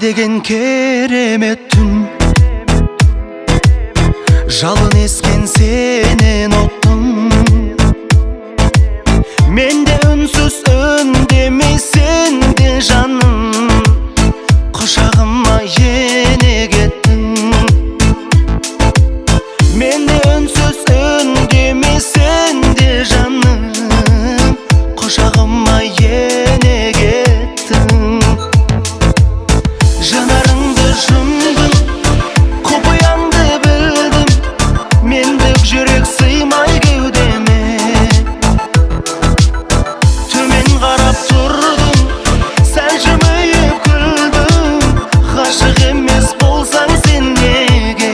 деген керемет түн, жалын ескен сенен оттың. Менде үнсіз үндемейсің де жаным, құшағыма ене кеттің. Менде үнсіз үндемейсің де жаным, құшағыма ене кеттің. Жанарыңды жұмдым, құпияңды білдім, мендік жүрек сыймай кеудеме. Төмен қарап тұрдым, сәл жымиып күлдің, ғашық емес болсаң сен неге?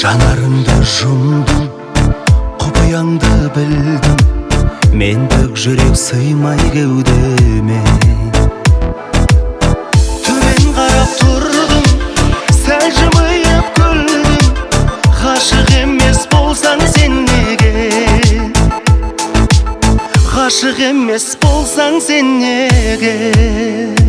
Жанарыңды жұмдым, құпияңды білдім, мендік жүрек сыймай кеудеме. Төмен қарап тұрдым, сәл жымиып күлдім, ғашық емес болсаң сен неге? Ғашық емес болсаң сен неге?